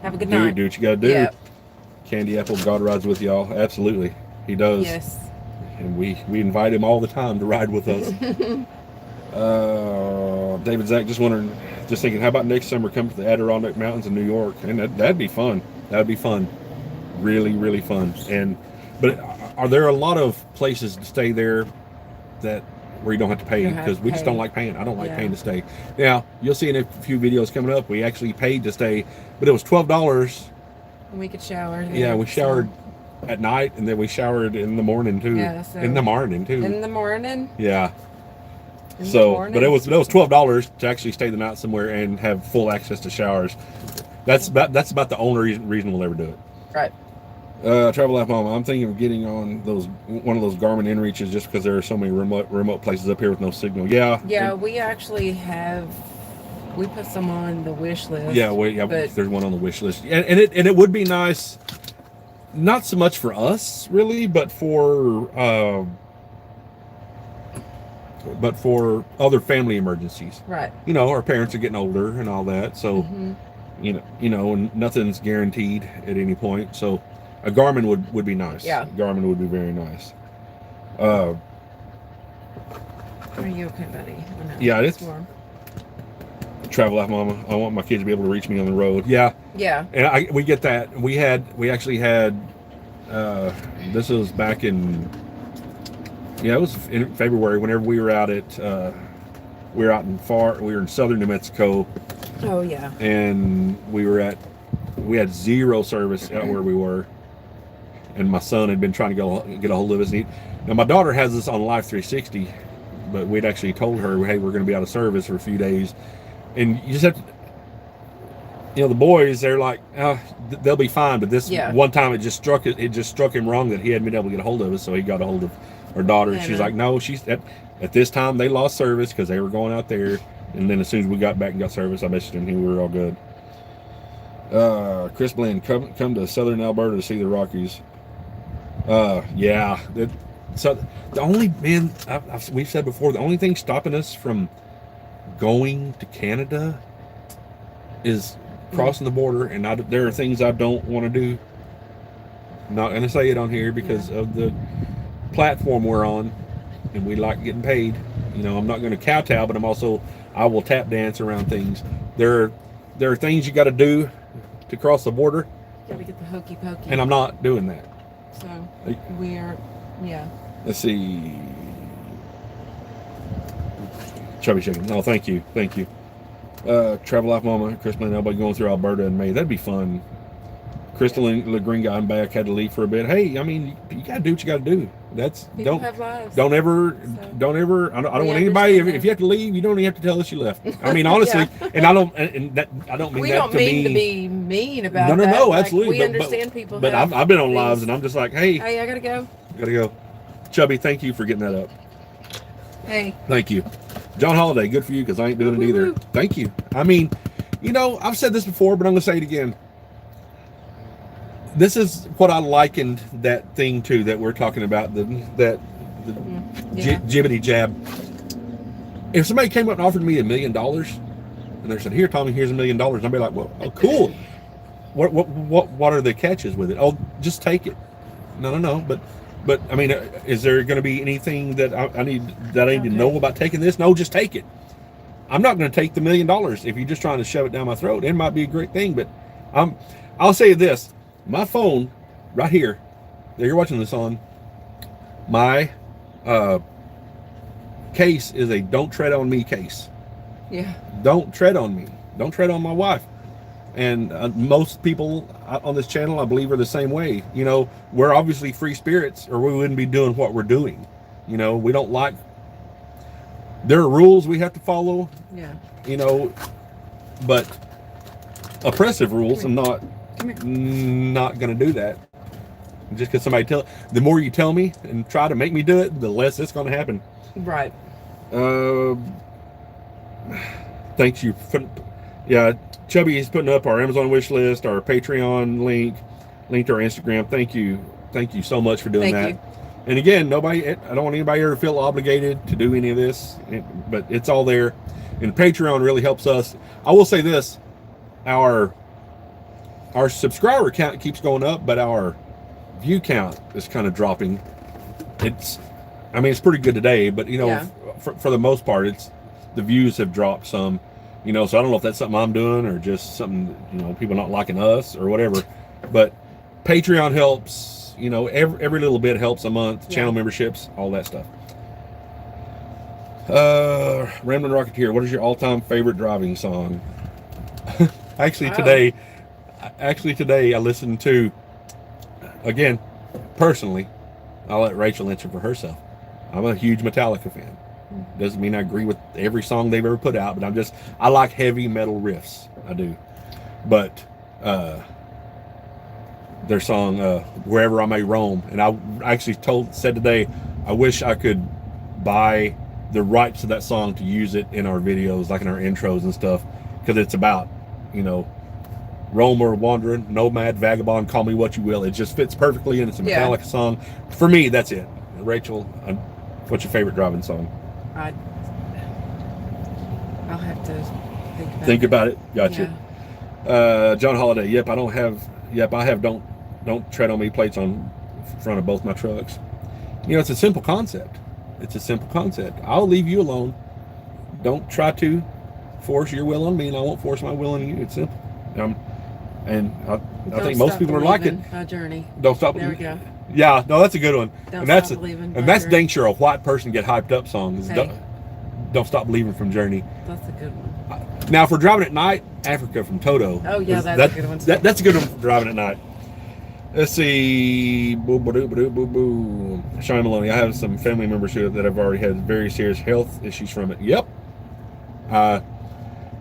Have a good night. do what you got to do. Yep. Candy Apple, God rides with y'all. Absolutely, he does. Yes. And we invite him all the time to ride with us. David Zach, just thinking, how about next summer come to the Adirondack Mountains in New York? And that'd be fun. That'd be fun. Really, really fun. But are there a lot of places to stay there where you don't have to pay? Because we just don't like paying. I don't like paying to stay. Now, you'll see in a few videos coming up, we actually paid to stay, but it was $12. We could shower. There, Yeah, we showered at night, and then we showered in the morning too. Yeah, so in the morning too. In the morning. Yeah. In the So, morning. but it was $12 to actually stay the night somewhere and have full access to showers. That's about the only reason we'll ever do it. Right. Travel Life Mama, I'm thinking of getting on one of those Garmin inReaches just because there are so many remote places up here with no signal. Yeah. Yeah, we actually we put some on the wish list. Yeah, there's one on the wish list, and it would be nice, not so much for us really, but for other family emergencies. Right. You know, our parents are getting older and all that, so you know, and nothing's guaranteed at any point. So a Garmin would be nice. Yeah. Garmin would be very nice. Are you okay, buddy? Oh, no, Yeah, it's warm. Travel Life Mama. I want my kids to be able to reach me on the road. Yeah. Yeah. And we get that. We actually had this was back in it was in February whenever we were out we were in southern New Mexico. Oh yeah. And we had zero service out where we were. And my son had been trying to get a hold of us. Now my daughter has this on Life 360, but we'd actually told her, hey, we're going to be out of service for a few days. And you just have to, you know, the boys, they're like, they'll be fine. But this one time it just struck him wrong that he hadn't been able to get a hold of us. So he got a hold of our daughter. And she's like, no, at this time they lost service because they were going out there. And then as soon as we got back and got service, I messaged him. We were all good. Chris Bland, come to southern Alberta to see the Rockies. Yeah. So the only, we've said before, the only thing stopping us from going to Canada is crossing the border, and there are things I don't want to do. I'm not going to say it on here because of the platform we're on, and we like getting paid. You know, I'm not going to kowtow, but I will tap dance around things. There are things you got to do to cross the border. Got to get the hokey pokey. And I'm not doing that. So we're Let's see. Chubby Chicken. No, thank you. Travel Life Mama, Crystal and everybody going through Alberta in May. That'd be fun. Crystal and the green guy, I'm back, had to leave for a bit. Hey, I mean, you gotta do what you gotta do. People have lives. Don't ever. I don't want anybody. If you have to leave, you don't even have to tell us you left. I mean, honestly, and I don't mean that we to don't mean mean to be mean about no, that. absolutely. We understand people. But I've been on lives, and I'm just like, hey, I gotta go. Chubby, thank you for getting that up. Hey, thank you. John Holiday, good for you, because I ain't doing it either. Thank you. I mean, you know, I've said this before, but I'm gonna say it again. This is what I likened that thing to that we're talking about, jibbity jab. If somebody came up and offered me $1 million, and they said, "Here, Tommy, here's $1 million," I'd be like, "Well, oh, cool. What are the catches with it? Oh, just take it." No. But I mean, is there going to be anything that I need to know about taking this? No, just take it. I'm not going to take the $1 million if you're just trying to shove it down my throat. It might be a great thing, but I'll say this. My phone, right here, that you're watching this on, my case is a "Don't Tread on Me" case. Yeah. don't tread on me. Don't tread on my wife. And most people on this channel, I believe, are the same way. You know, we're obviously free spirits, or we wouldn't be doing what we're doing. You know, we don't like. There are rules we have to follow. Yeah. You know, but oppressive rules. I'm not going to do that. Just because somebody the more you tell me and try to make me do it, the less it's going to happen. Right. Thanks you. Yeah, Chubby is putting up our Amazon wish list, our Patreon link to our Instagram. Thank you so much for doing that. And again, I don't want anybody ever to feel obligated to do any of this, but it's all there. And Patreon really helps us. I will say this: our subscriber count keeps going up, but our view count is kind of dropping. It's pretty good today, but you know, yeah. for the most part, the views have dropped some. You know, so I don't know if that's something I'm doing or just something, you know, people not liking us or whatever. But Patreon helps, you know, every little bit helps a month. Yeah. Channel memberships, all that stuff. Ramblin' Rocketeer, what is your all-time favorite driving song? Actually today I listened to, again, personally, I'll let Rachel answer for herself. I'm a huge Metallica fan. Doesn't mean I agree with every song they've ever put out, but I like heavy metal riffs. I do. But their song Wherever I May Roam, and I actually said today I wish I could buy the rights to that song to use it in our videos, like in our intros and stuff, because it's about, you know, roamer, wandering, nomad, vagabond, call me what you will. It just fits perfectly, and it's a Metallica song. For me, that's it. Rachel, what's your favorite driving song? I'll have to think about it. Gotcha. Yeah. John Holiday. Yep, I have don't tread on me plates on front of both my trucks. You know, it's a simple concept. I'll leave you alone. Don't try to force your will on me, and I won't force my will on you. It's simple. I think most people are like it. My journey. Don't stop. There we go. Yeah, no, that's a good one. That's dang sure a white person get hyped up song. Hey. Don't stop believing from Journey. That's a good one. Now, for driving at night, Africa from Toto. Oh yeah, that's a good one too. That's a good one for driving at night. Let's see. Sean Maloney. I have some family members that have already had very serious health issues from it. Yep.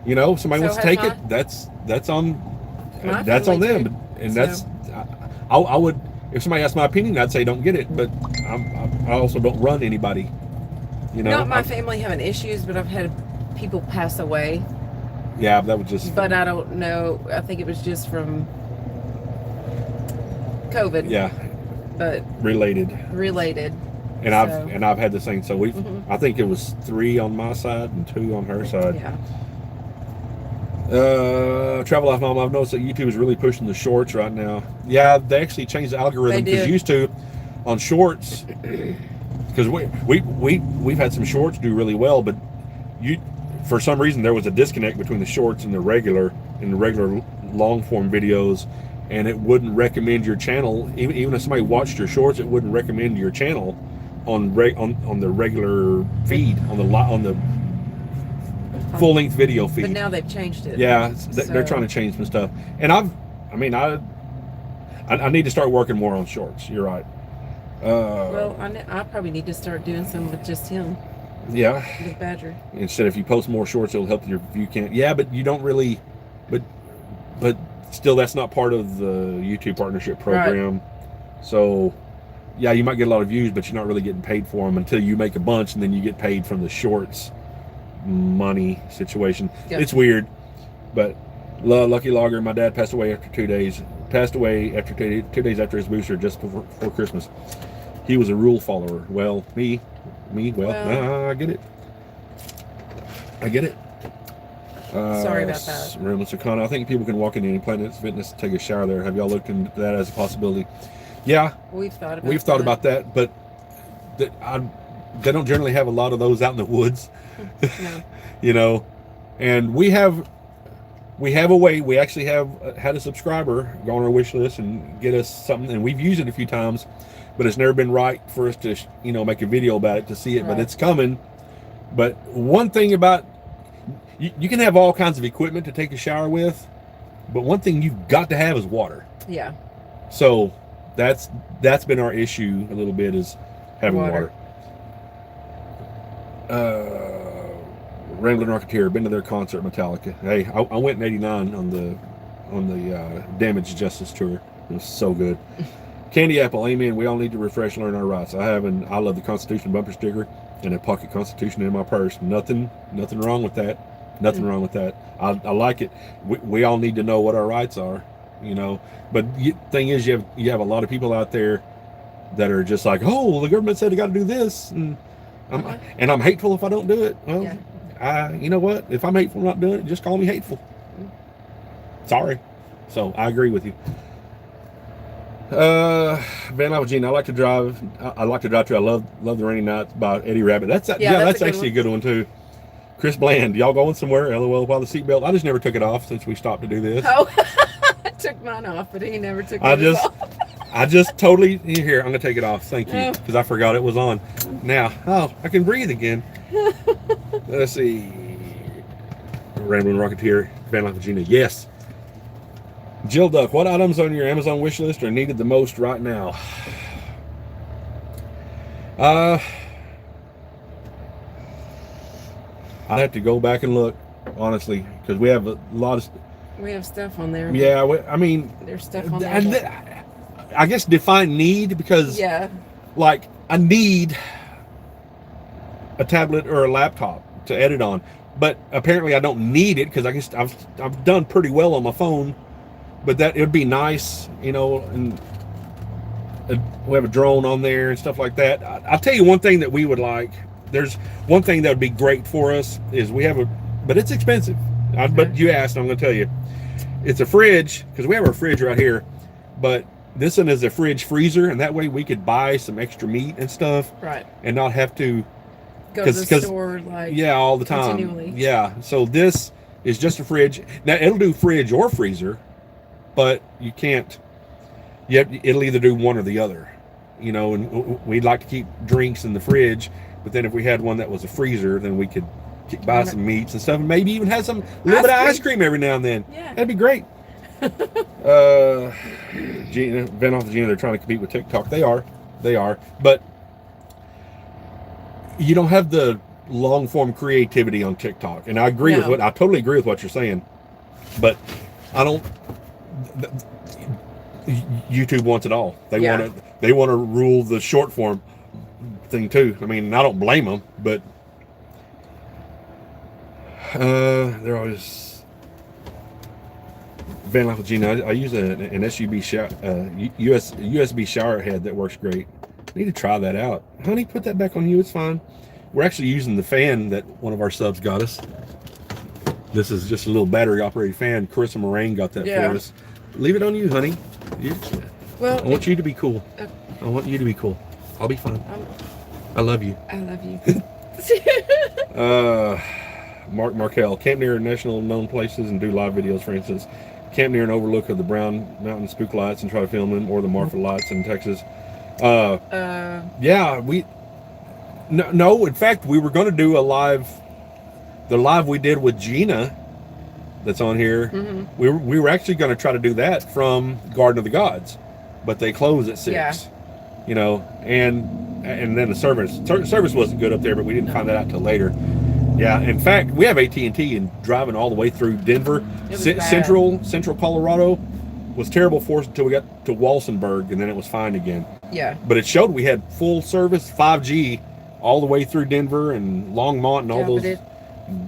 You know, somebody wants to take it. That's on them, and that's I would. If somebody asked my opinion, I'd say don't get it, but I also don't run anybody. You know, not my family having issues, but I've had people pass away. Yeah, that was just. But I don't know. I think it was just from COVID. Yeah. But related. And I've had the same. So we, I think it was 3 on my side and 2 on her side. Yeah. Travel Life Mom, I've noticed that YouTube is really pushing the shorts right now. Yeah, they actually changed the algorithm, because used to on shorts, because we've had some shorts do really well, but for some reason there was a disconnect between the shorts and the regular long form videos, and it wouldn't recommend your channel. Even if somebody watched your shorts, it wouldn't recommend your channel on the regular feed, on the full-length video feed. But now they've changed it. Yeah, they're trying to change some stuff. And I need to start working more on shorts. You're right. Well, I probably need to start doing some with just him. Yeah. With Badger. Instead, if you post more shorts, it'll help your view count. Yeah, but you don't really. But still, that's not part of the YouTube partnership program. Right. So, yeah, you might get a lot of views, but you're not really getting paid for them until you make a bunch, and then you get paid from the shorts money situation. Yep. It's weird, but Lucky Logger, my dad passed away after 2 days. Passed away after 2 days after his booster, just before Christmas. He was a rule follower. Well, me. Well, I get it. Sorry about that. Mr. Connor, I think people can walk into any Planet Fitness and take a shower there. Have y'all looked into that as a possibility? Yeah, we've thought about that, but they don't generally have a lot of those out in the woods. No. You know, and we have a way. We actually have had a subscriber go on our wish list and get us something, and we've used it a few times, but it's never been right for us to, make a video about it to see it. Right. But it's coming. But one thing about, you can have all kinds of equipment to take a shower with, but one thing you've got to have is water. Yeah. So that's been our issue a little bit, is having water. Rambling Rocketeer, been to their concert, Metallica. Hey, I went in '89 on the Damage Justice tour. It was so good. Candy Apple, amen. We all need to refresh and learn our rights. I love the Constitution bumper sticker and a pocket Constitution in my purse. Nothing wrong with that. Nothing wrong with that. I like it. We all need to know what our rights are, you know. But thing is, you have a lot of people out there that are just like, oh, well, the government said I got to do this, and I'm hateful if I don't do it. Well, you know what? If I'm hateful not doing it, just call me hateful. Sorry. So I agree with you. Van Lavagina, I like to drive. I like to drive too. I love the Rainy Nights by Eddie Rabbit. That's actually a good one too. Chris Bland, y'all going somewhere? LOL. While the seatbelt, I just never took it off since we stopped to do this. Oh, I took mine off, but he never took it off. I just totally here. I'm gonna take it off. Thank you, because I forgot it was on. Now, I can breathe again. Let's see. Rambling Rocketeer, Van Lavagina. Yes. Jill Duck, what items on your Amazon wish list are needed the most right now? I'd have to go back and look, honestly, because we have a lot of. We have stuff on there. Yeah, I mean, there's stuff on there. I guess define need, because like I need a tablet or a laptop to edit on, but apparently I don't need it because I guess I've done pretty well on my phone. But that it would be nice, you know, and we have a drone on there and stuff like that. I'll tell you one thing that we would like. There's one thing that would be great for us is we have but it's expensive. But you asked, I'm going to tell you. It's a fridge, because we have our fridge right here. But this one is a fridge freezer, and that way we could buy some extra meat and stuff. Right. And not have to go to the store all the time. Continually. Yeah. So this is just a fridge. Now it'll do fridge or freezer. But you can't. It'll either do one or the other, you know. And we'd like to keep drinks in the fridge, but then if we had one that was a freezer, then we could buy some meats and stuff, and maybe even have some little bit of ice cream every now and then. Yeah, that'd be great. Gina, Ben off the Gina, they're trying to compete with TikTok. They are, but you don't have the long form creativity on TikTok, and I totally agree with what you're saying, but I don't. YouTube wants it all. They want to rule the short form thing too. I mean, I don't blame them, but they're always Van Lavagina. I use an USB shower head that works great. I need to try that out. Honey, put that back on you. It's fine. We're actually using the fan that one of our subs got us. This is just a little battery operated fan. Carissa Moraine got that for us. Leave it on you, honey. I want you to be cool. I want you to be cool. I'll be fine. I love you. I love you. Mark Markel, camp near national known places and do live videos, for instance. Camp near an overlook of the Brown Mountain spook lights and try to film them, or the Marfa lights in Texas. No, in fact, we were going to do the live we did with Gina that's on here. Mm-hmm. We were actually going to try to do that from Garden of the Gods, but they close at 6. Yeah. You know, and then the service wasn't good up there, but we didn't find that out till later. Yeah, in fact, we have AT&T, and driving all the way through Denver, central Colorado was terrible for us until we got to Walsenburg, and then it was fine again. Yeah. But it showed we had full service 5G all the way through Denver and Longmont and all those.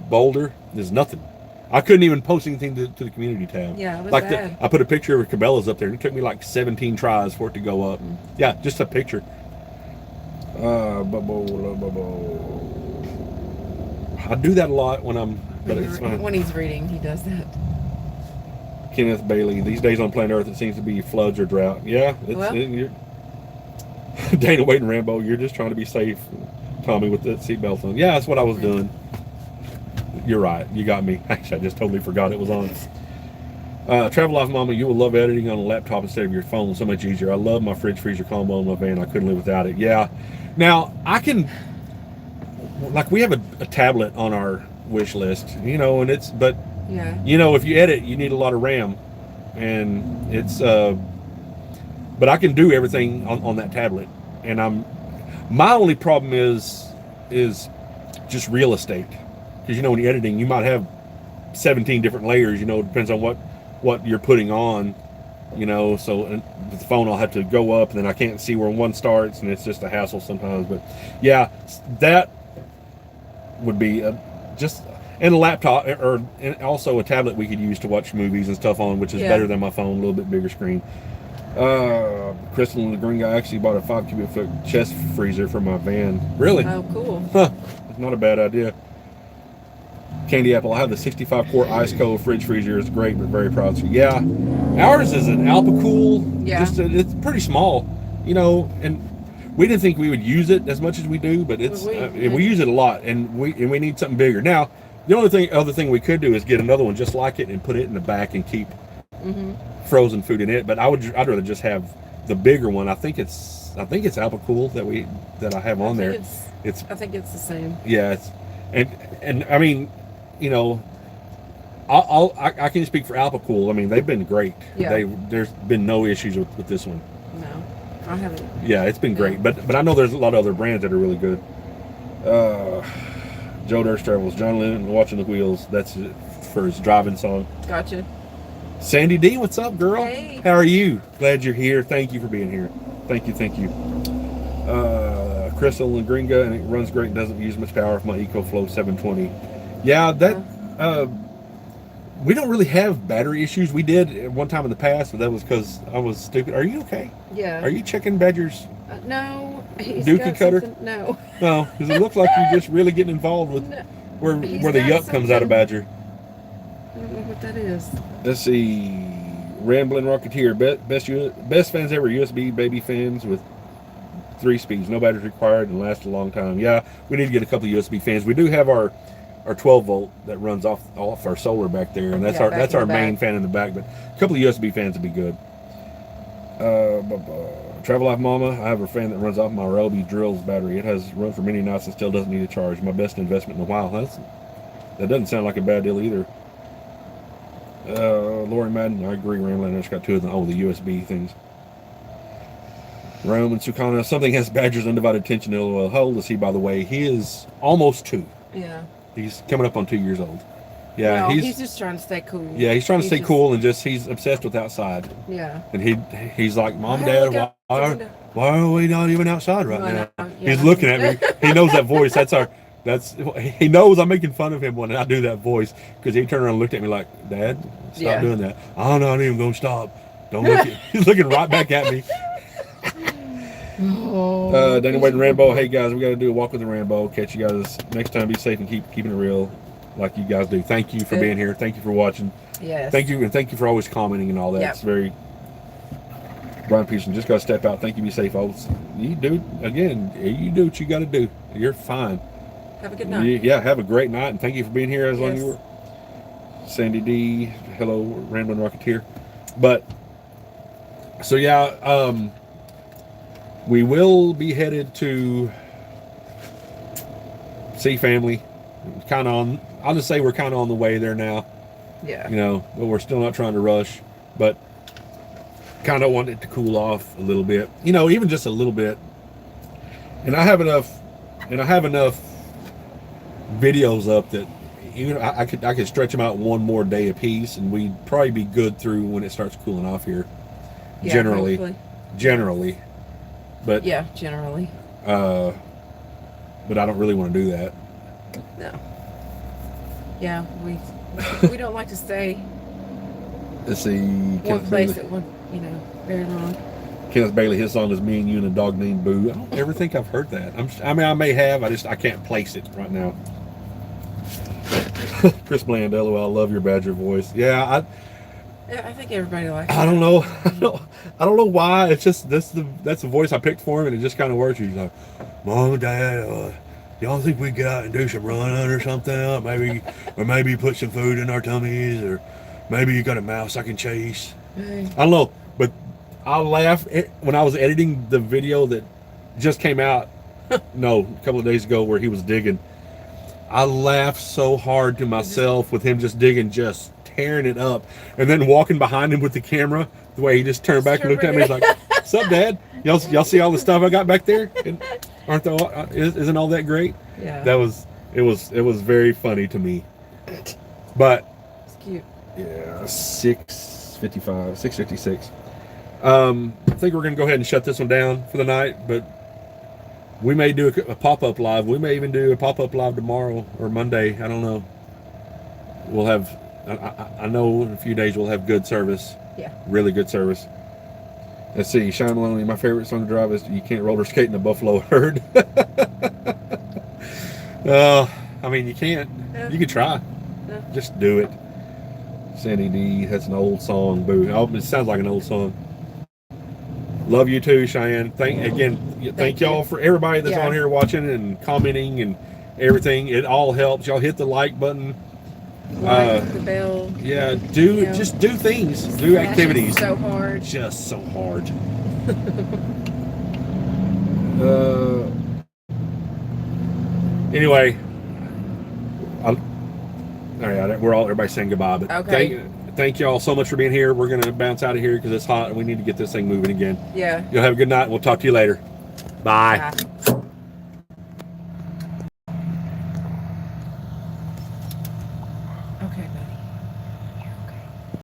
Boulder, there's nothing. I couldn't even post anything to the community tab. Yeah, it was bad. I put a picture of Cabela's up there, and it took me like 17 tries for it to go up. Yeah, just a picture. I do that a lot but it's fine. When he's reading, he does that. Kenneth Bailey, these days on planet Earth, it seems to be floods or drought. Yeah, Dana Wade and Rambo, you're just trying to be safe, Tommy, with that seatbelt on. Yeah, that's what I was doing. You're right. You got me. Actually, I just totally forgot it was on. Travel Life Mama, you will love editing on a laptop instead of your phone. So much easier. I love my fridge freezer combo in my van. I couldn't live without it. Yeah. Now, I can... Like, we have a tablet on our wish list, you know, and it's, but Yeah. you know, if you edit, you need a lot of RAM, and it's, but I can do everything on that tablet, and my only problem is just real estate, because, you know, when you're editing, you might have 17 different layers, you know, it depends on what you're putting on, you know, so and the phone I'll have to go up, and then I can't see where one starts, and it's just a hassle sometimes. But yeah, that would be just, and a laptop, and also a tablet we could use to watch movies and stuff on, which is better than my phone, a little bit bigger screen. Crystal and the green guy actually bought a 5 cubic foot chest freezer for my van. Really? Oh, cool. Huh. Not a bad idea. Candy Apple, I have the 65 quart ice cold fridge freezer. It's great, but very proud. So yeah, ours is an Alpacool. Yeah. Just it's pretty small, you know, and we didn't think we would use it as much as we do, but it's we use it a lot, and we need something bigger. Now, the only other thing we could do is get another one just like it and put it in the back and keep frozen food in it. But I'd rather just have the bigger one. I think it's Alpacool that I have on there. I think it's the same. Yeah, and I mean, you know, I can speak for Alpacool. I mean, they've been great. Yeah. There's been no issues with this one. No, I haven't. Yeah, it's been great. But I know there's a lot of other brands that are really good. Joe Durst Travels, John Lennon watching the wheels. That's it for his driving song. Gotcha. Sandy D, what's up, girl? Hey. How are you? Glad you're here. Thank you for being here. Thank you. Crystal and Gringa, and it runs great and doesn't use much power for my EcoFlow 720. Yeah, that we don't really have battery issues. We did at one time in the past, but that was because I was stupid. Are you okay? Yeah. Are you checking Badger's no. He's dookie got cutter? something- No. No, because it looks like you're just really getting involved with where the got yuck comes out of Badger. I don't know what that is. Let's see. Rambling Rocketeer, best fans ever, USB baby fans with 3 speeds, no batteries required, and last a long time. Yeah, we need to get a couple of USB fans. We do have our 12 volt that runs off our solar back there, and that's our main fan in the back. But a couple of USB fans would be good. Travel Life Mama, I have a fan that runs off my Ryobi drills battery. It has run for many nights and still doesn't need a charge. My best investment in a while. That doesn't sound like a bad deal either. Lori Madden, I agree. Rambling, I just got 2 of them. Oh, the USB things. Rome and Sukana, something has Badger's undivided attention. LOL. How old is he, by the way? He is almost 2. Yeah. He's coming up on 2 years old. Yeah, no, he's just trying to stay cool. Yeah, he's trying to stay cool, and he's obsessed with outside. Yeah. And he's like, Mom, Dad, why are we not even outside right now? Yeah. He's looking at me. He knows that voice. He knows I'm making fun of him when I do that voice, because he turned around and looked at me like, Dad, stop doing that. I'm not even gonna stop. Don't look. He's looking right back at me. Danny Wade and Rambo. Hey guys, we got to do a walk with the Rambo. Catch you guys next time. Be safe and keeping it real, like you guys do. Thank you for being here. Thank you for watching. Yes. Thank you, and thank you for always commenting and all that. It's very. Brian Peterson, just got to step out. Thank you. Be safe, folks. You do what you got to do. You're fine. Have a good night. Yeah, have a great night, and thank you for being here as long as you were. Sandy D, hello, Rambling Rocketeer. But so yeah, we will be headed to see family. Kind of on. I'll just say we're kind of on the way there now. Yeah. You know, but we're still not trying to rush, but kind of want it to cool off a little bit. You know, even just a little bit. And I have enough videos up that even I could stretch them out one more day a piece, and we'd probably be good through when it starts cooling off here. Yeah, generally, but yeah, generally. But I don't really want to do that. No. Yeah, we don't like to stay Let's see. one place at one, very long. Kenneth Bailey, his song is "Me and You and a Dog Named Boo." I don't ever think I've heard that. I may have. I can't place it right now. Chris Bland, LOL. I love your Badger voice. Yeah, I think everybody likes it. I don't know. I don't know why. It's just that's the voice I picked for him, and it just kind of works. He's like, Mom, Dad, y'all think we get out and do some running or something? Maybe put some food in our tummies, or maybe you got a mouse I can chase. Hey. I don't know, but I'll laugh when I was editing the video that just came out. No, a couple of days ago, where he was digging. I laughed so hard to myself with him just digging, just tearing it up, and then walking behind him with the camera. The way he just turned back and looked at me, he's like, "What's up, Dad? Y'all see all the stuff I got back there? Aren't they? Isn't all that great?" Yeah. It was very funny to me. But It's cute. yeah, 6:55, 6:56. I think we're gonna go ahead and shut this one down for the night, but we may do a pop-up live. We may even do a pop-up live tomorrow or Monday. I don't know. We'll have. I know in a few days we'll have good service. Yeah. Really good service. Let's see. Shine Maloney. My favorite song to drive is "You Can't Roller Skate in the Buffalo Herd." I mean, you can't. Yeah. You can try. Yeah. Just do it. Sandy D. That's an old song. Boo. Oh, it sounds like an old song. Love you too, Cheyenne. Thank y'all for everybody that's on here watching and commenting and everything. It all helps. Y'all hit the like button. Like the bell. Yeah, just do things, do activities. So hard. Just so hard. Anyway, all right, everybody's saying goodbye, but okay. Thank y'all so much for being here. We're gonna bounce out of here because it's hot and we need to get this thing moving again. Yeah. You'll have a good night. We'll talk to you later. Bye. Bye.